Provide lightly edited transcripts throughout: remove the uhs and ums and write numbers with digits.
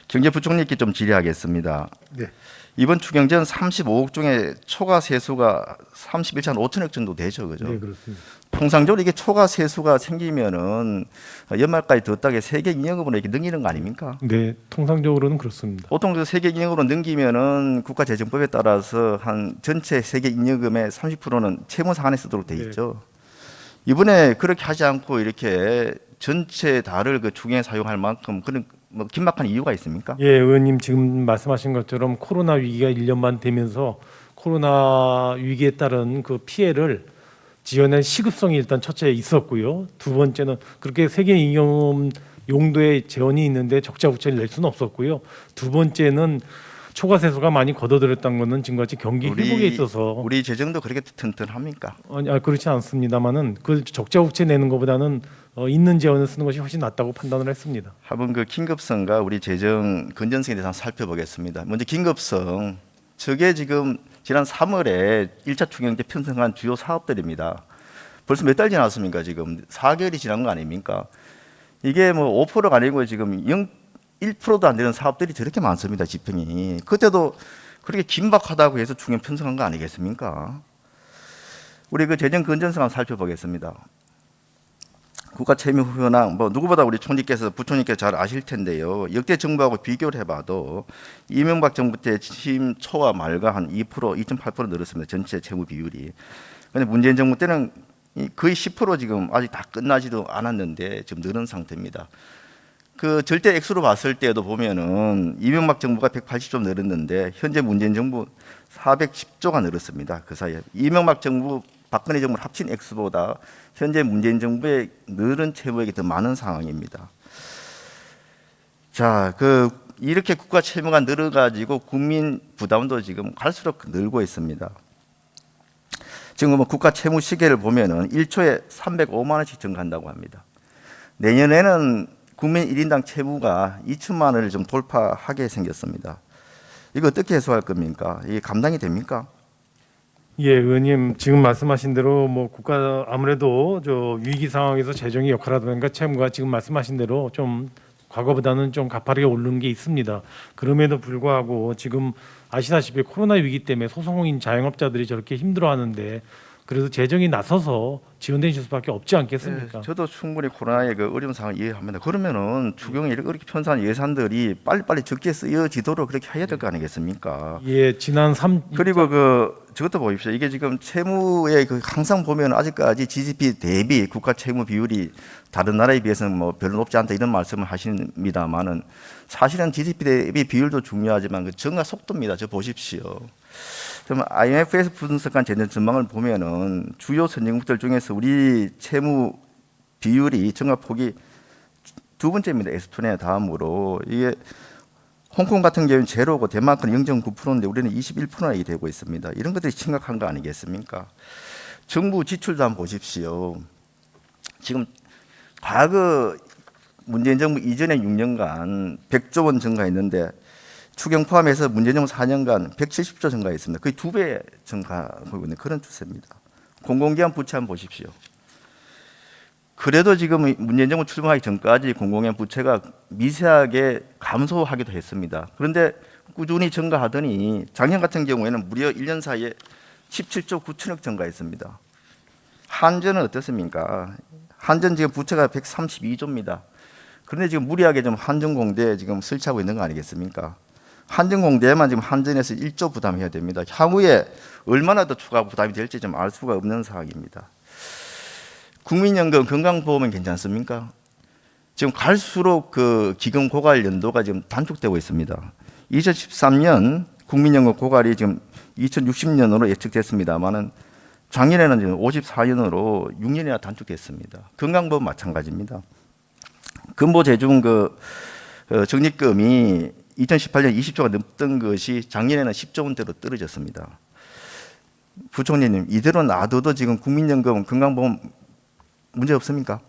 경제부총리께 좀 질의하겠습니다. 네. 이번 추경전 35억 중에 초과 세수가 31천 5천억 정도 되죠, 그죠? 네, 그렇습니다. 통상적으로 이게 초과 세수가 생기면은 연말까지 더 따게 세계 인역으로 이렇게 넘기는 거 아닙니까? 네, 통상적으로는 그렇습니다. 보통 그 세계 인역으로 넘기면은 국가재정법에 따라서 한 전체 세계 인여금의 30%는 채무 상환에 쓰도록 돼 있죠. 이번에 그렇게 하지 않고 이렇게 전체 다를 그 추경에 사용할 만큼 그런 뭐 긴박한 이유가 있습니까? 예, 의원님 지금 말씀하신 것처럼 코로나 위기가 1년 반 되면서 코로나 위기에 따른 그 피해를 지원할 시급성이 일단 첫째 있었고요. 두 번째는 그렇게 세계 인형 용도의 재원이 있는데 적자 부채를 낼 수는 없었고요. 두 번째는 초과 세수가 많이 걷어들였던 것은 지금같이 경기 회복에 있어서 우리 재정도 그렇게 튼튼합니까? 그렇지 않습니다만은 그 적자 부채 내는 것보다는 있는 재원을 쓰는 것이 훨씬 낫다고 판단을 했습니다. 한번 그 긴급성과 우리 재정 건전성에 대해서 한번 살펴보겠습니다. 먼저 긴급성, 저게 지금 지난 3월에 1차 추경 때 편성한 주요 사업들입니다. 벌써 몇 달 지났습니까? 지금 4개월이 지난 거 아닙니까? 이게 뭐 5%가 아니고 지금 1%도 안 되는 사업들이 저렇게 많습니다. 지평이. 그때도 그렇게 긴박하다고 해서 추경 편성한 거 아니겠습니까? 우리 그 재정 건전성 한번 살펴보겠습니다. 국가 채무 현황, 뭐 누구보다 우리 총리께서 부총리께서 잘 아실 텐데요. 역대 정부하고 비교를 해봐도 이명박 정부 때 취임 초와 말과 한 2%, 2.8% 늘었습니다. 전체 채무 비율이. 그런데 문재인 정부 때는 거의 10% 지금 아직 다 끝나지도 않았는데 지금 늘은 상태입니다. 그 절대 액수로 봤을 때도 보면은 이명박 정부가 180조 늘었는데 현재 문재인 정부 410조가 늘었습니다. 그 사이에 이명박 정부 박근혜 정부 합친 액수보다 현재 문재인 정부의 늘은 채무액이 더 많은 상황입니다. 자, 그 이렇게 국가 채무가 늘어가지고 국민 부담도 지금 갈수록 늘고 있습니다. 지금 뭐 국가 채무 시계를 보면은 1초에 305만 원씩 증가한다고 합니다. 내년에는 국민 1인당 채무가 2천만 원을 좀 돌파하게 생겼습니다. 이거 어떻게 해소할 겁니까? 이게 감당이 됩니까? 예, 의원님 지금 말씀하신 대로 뭐 국가 아무래도 저 위기 상황에서 재정의 역할하다든가 채무가 지금 말씀하신 대로 좀 과거보다는 좀 가파르게 오르는 게 있습니다. 그럼에도 불구하고 지금 아시다시피 코로나 위기 때문에 소상공인 자영업자들이 저렇게 힘들어하는데 그래서 재정이 나서서 지원되실 수밖에 없지 않겠습니까? 네, 저도 충분히 코로나의 그 어려운 상황을 이해합니다. 그러면은 추경에 이렇게 편성한 예산들이 빨리빨리 적게 쓰여지도록 그렇게 해야 될 거 아니겠습니까? 예, 지난 그리고 그 저것도 보십시오. 이게 지금 채무에 그 항상 보면 아직까지 GDP 대비 국가 채무 비율이 다른 나라에 비해서는 뭐 별로 높지 않다 이런 말씀을 하십니다만은 사실은 GDP 대비 비율도 중요하지만 그 증가 속도입니다. 저 보십시오. 그럼 IMF에서 분석한 재정 전망을 보면은 주요 선진국들 중에서 우리 채무 비율이 증가폭이 두 번째입니다. 에스토니아 다음으로. 이게 홍콩 같은 경우는 제로고 덴마크는 0.9%인데 우리는 21%나 되고 있습니다. 이런 것들이 심각한 거 아니겠습니까? 정부 지출도 한번 보십시오. 지금 과거 문재인 정부 이전에 6년간 100조 원 증가했는데 추경 포함해서 문재인 정부 4년간 170조 증가했습니다. 거의 2배 증가하고 있는 그런 추세입니다. 공공기관 부채 한번 보십시오. 그래도 지금 문재인 정부 출범하기 전까지 공공기관 부채가 미세하게 감소하기도 했습니다. 그런데 꾸준히 증가하더니 작년 같은 경우에는 무려 1년 사이에 17조 9천억 증가했습니다. 한전은 어떻습니까? 한전 지금 부채가 132조입니다. 그런데 지금 무리하게 좀 한전공대에 지금 설치하고 있는 거 아니겠습니까? 한전공대에만 지금 한전에서 1조 부담해야 됩니다. 향후에 얼마나 더 추가 부담이 될지 좀 알 수가 없는 상황입니다. 국민연금 건강보험은 괜찮습니까? 지금 갈수록 그 기금 고갈 연도가 지금 단축되고 있습니다. 2013년 국민연금 고갈이 지금 2060년으로 예측됐습니다만은 작년에는 지금 54년으로 6년이나 단축됐습니다. 건강보험 마찬가지입니다. 근보재중 그 적립금이 2018년 20조가 넘던 것이 작년에는 10조 원대로 떨어졌습니다. 부총리님, 이대로 놔둬도 지금 국민연금 건강보험 문제 없습니까?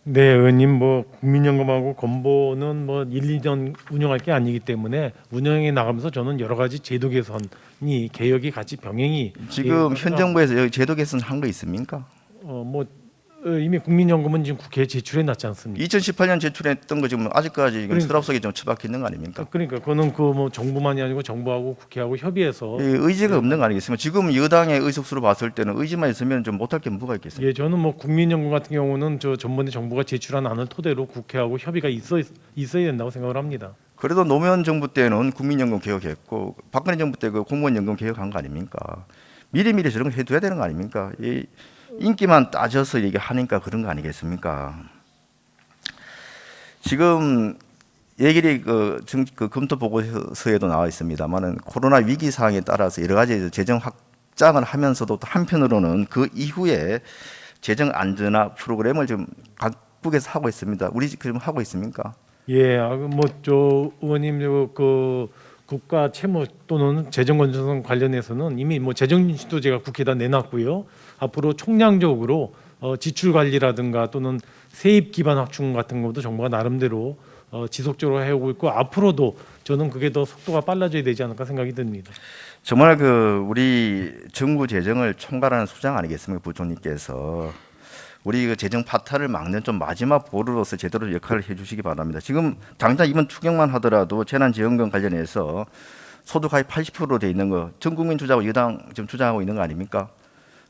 네, 의원님 뭐 국민연금하고 건보는 뭐 1, 2년 운영할 게 아니기 때문에 운영해 나가면서 저는 여러 가지 제도 개선이 개혁이 같이 병행이 지금 현 정부에서 여기 제도 개선 한 거 있습니까? 뭐 이미 국민연금은 지금 국회에 제출해 놨지 않습니까? 2018년 제출했던 거 지금 아직까지 지금 그러니까. 서랍 속에 좀 처박혀 있는 거 아닙니까? 그러니까 그거는 그 뭐 정부만이 아니고 정부하고 국회하고 협의해서 이 의지가 없는 거 아니겠습니까? 지금 여당의 의석수로 봤을 때는 의지만 있으면 좀 못할 게 뭐가 있겠습니까? 예, 저는 뭐 국민연금 같은 경우는 저 전번에 정부가 제출한 안을 토대로 국회하고 협의가 있어야 된다고 생각을 합니다. 그래도 노무현 정부 때는 국민연금 개혁했고 박근혜 정부 때 그 공무원연금 개혁한 거 아닙니까? 미리미리 저런 거 해둬야 되는 거 아닙니까? 이 인기만 따져서 얘기하니까 그런 거 아니겠습니까? 지금 얘기를 그 검토 보고서에도 나와 있습니다만은 코로나 위기 상황에 따라서 여러 가지 재정 확장을 하면서도 또 한편으로는 그 이후에 재정 안전화 프로그램을 지금 각국에서 하고 있습니다. 우리 지금 하고 있습니까? 예, 뭐저 의원님 그 국가 채무 또는 재정 건전성 관련해서는 이미 뭐 재정 인식도 제가 국회에다 내놨고요. 앞으로 총량적으로 지출 관리라든가 또는 세입 기반 확충 같은 것도 정부가 나름대로 지속적으로 해오고 있고 앞으로도 저는 그게 더 속도가 빨라져야 되지 않을까 생각이 듭니다. 정말 그 우리 정부 재정을 총괄하는 수장 아니겠습니까, 부총리께서 우리 그 재정 파탄을 막는 좀 마지막 보루로서 제대로 역할을 해주시기 바랍니다. 지금 당장 이번 추경만 하더라도 재난지원금 관련해서 소득 하위 80%로 돼 있는 거 전 국민 투자하고 여당 지금 투자하고 있는 거 아닙니까?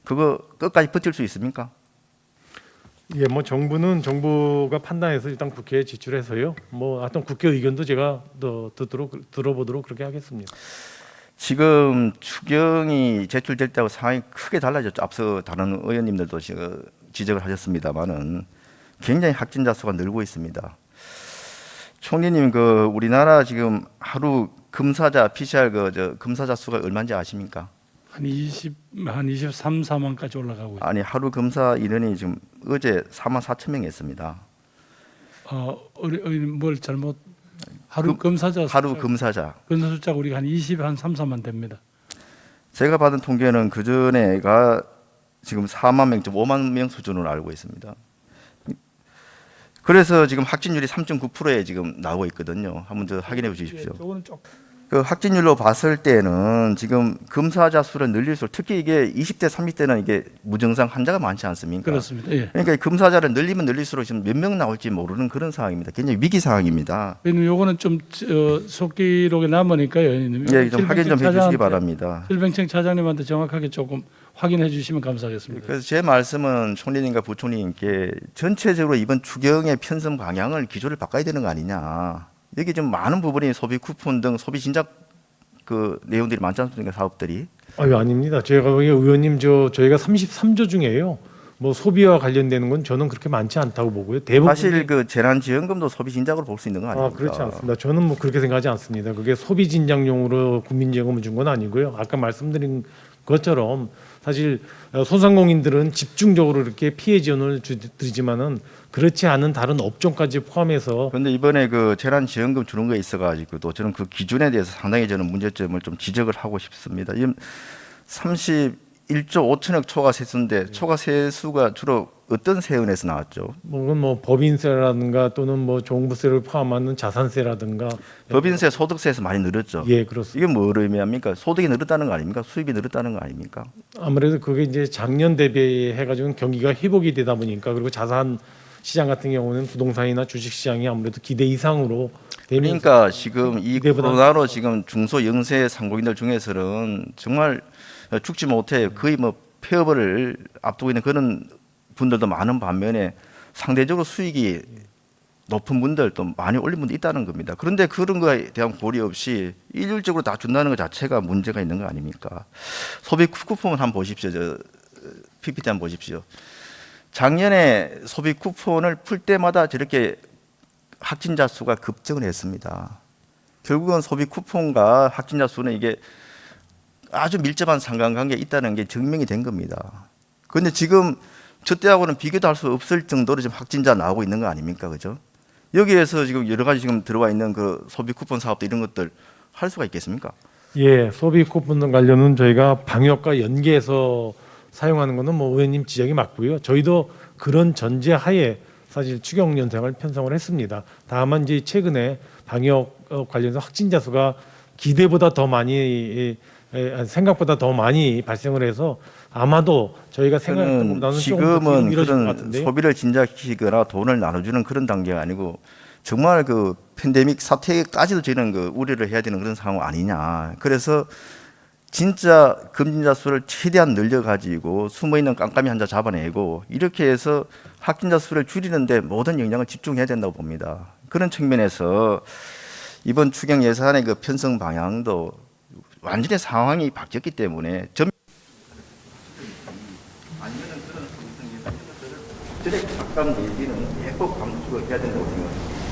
그거 끝까지 버틸 수 있습니까? 예, 뭐 정부는 정부가 판단해서 일단 국회에 지출해서요. 뭐 하여튼 국회 의견도 제가 더 들어보도록 그렇게 하겠습니다. 지금 추경이 제출될 때하고 상황이 크게 달라졌죠. 앞서 다른 의원님들도 지금 지적을 하셨습니다만은 굉장히 확진자 수가 늘고 있습니다. 총리님 그 우리나라 지금 하루 검사자 PCR 검사자 수가 얼마인지 아십니까? 한 23, 4만까지 올라가고 있어요. 아니 하루 검사 인원이 지금 어제 4만 4천 명 했습니다. 뭘 잘못 하루 검사자 하루 검사자. 검사 숫자가 우리가 한 3, 4만 됩니다. 제가 받은 통계는 그 전에가 지금 4만 명, 5만 명 수준으로 알고 있습니다. 그래서 지금 확진율이 3.9%에 지금 나오고 있거든요. 한번 더 확인해 주십시오. 저거는 조금 그 확진율로 봤을 때는 지금 검사자 수를 늘릴수록 특히 이게 20대, 30대는 이게 무증상 환자가 많지 않습니까? 그렇습니다. 예. 그러니까 이 검사자를 늘리면 늘릴수록 지금 몇 명 나올지 모르는 그런 상황입니다. 굉장히 위기 상황입니다. 왜냐면 요거는 좀 속기록에 남으니까요. 예, 좀 확인 좀 해주시기 바랍니다. 질병청 차장님한테 정확하게 조금 확인해 주시면 감사하겠습니다. 그래서 제 말씀은 총리님과 부총리님께 전체적으로 이번 추경의 편성 방향을 기조를 바꿔야 되는 거 아니냐. 여기 좀 많은 부분이 소비 쿠폰 등 소비 진작 그 내용들이 많지 않습니까, 사업들이. 아유 아닙니다. 제가 보기에 의원님 저희가 33조 중에요. 뭐 소비와 관련되는 건 저는 그렇게 많지 않다고 보고요. 대부분 사실 그 재난지원금도 소비 진작으로 볼 수 있는 거 아닙니까? 그렇지 않습니다. 저는 뭐 그렇게 생각하지 않습니다. 그게 소비 진작용으로 국민지원금을 준 건 아니고요. 아까 말씀드린 것처럼 사실 소상공인들은 집중적으로 이렇게 피해 지원을 드리지만은 그렇지 않은 다른 업종까지 포함해서 그런데 이번에 그 재난지원금 주는 거에 있어가지고도 저는 그 기준에 대해서 상당히 저는 문제점을 좀 지적을 하고 싶습니다. 지금 31조 5천억 초과 세수인데 초과 세수가 주로 어떤 세은에서 나왔죠? 뭐 법인세라든가 또는 뭐 종부세를 포함하는 자산세라든가 법인세, 소득세에서 많이 늘었죠. 예 그렇습니다. 이게 뭘 의미합니까? 소득이 늘었다는 거 아닙니까? 수입이 늘었다는 거 아닙니까? 아무래도 그게 이제 작년 대비해 가지고 경기가 회복이 되다 보니까 그리고 자산 시장 같은 경우는 부동산이나 주식 시장이 아무래도 기대 이상으로 되면서 그러니까 지금 이 기대보다 코로나로 지금 중소 영세 상공인들 중에서는 정말 죽지 못해 거의 뭐 폐업을 앞두고 있는 그런 분들도 많은 반면에 상대적으로 수익이 높은 분들 또 많이 올린 분도 있다는 겁니다. 그런데 그런 거에 대한 고려 없이 일률적으로 다 준다는 것 자체가 문제가 있는 거 아닙니까? 소비 쿠폰 한번 보십시오. PPT 한번 보십시오. 작년에 소비 쿠폰을 풀 때마다 저렇게 확진자 수가 급증을 했습니다. 결국은 소비 쿠폰과 확진자 수는 이게 아주 밀접한 상관관계가 있다는 게 증명이 된 겁니다. 그런데 지금 저 때하고는 비교도 할 수 없을 정도로 지금 확진자 나오고 있는 거 아닙니까, 그죠? 여기에서 지금 여러 가지 지금 들어와 있는 그 소비 쿠폰 사업도 이런 것들 할 수가 있겠습니까? 예 소비 쿠폰 관련은 저희가 방역과 연계해서 사용하는 거는 뭐 의원님 지적이 맞고요. 저희도 그런 전제하에 사실 추경 연장을 편성을 했습니다. 다만 이제 최근에 방역 관련해서 확진자 수가 기대보다 더 많이 생각보다 더 많이 발생을 해서 아마도 저희가 생각했던 저는 것보다는 조금 더 지금은 길어질 것 그런 같은데요. 소비를 진작시키거나 돈을 나눠주는 그런 단계가 아니고 정말 그 팬데믹 사태까지도 저는 그 우려를 해야 되는 그런 상황 아니냐. 그래서 진짜 검진자 수를 최대한 늘려가지고 숨어있는 깜깜이 환자 잡아내고 이렇게 해서 확진자 수를 줄이는데 모든 역량을 집중해야 된다고 봅니다. 그런 측면에서 이번 추경 예산의 그 편성 방향도 완전히 상황이 바뀌었기 때문에 아니면은 그런 정책 가까운 얘기는 대폭 감축을 해야 된다고 생각합니다.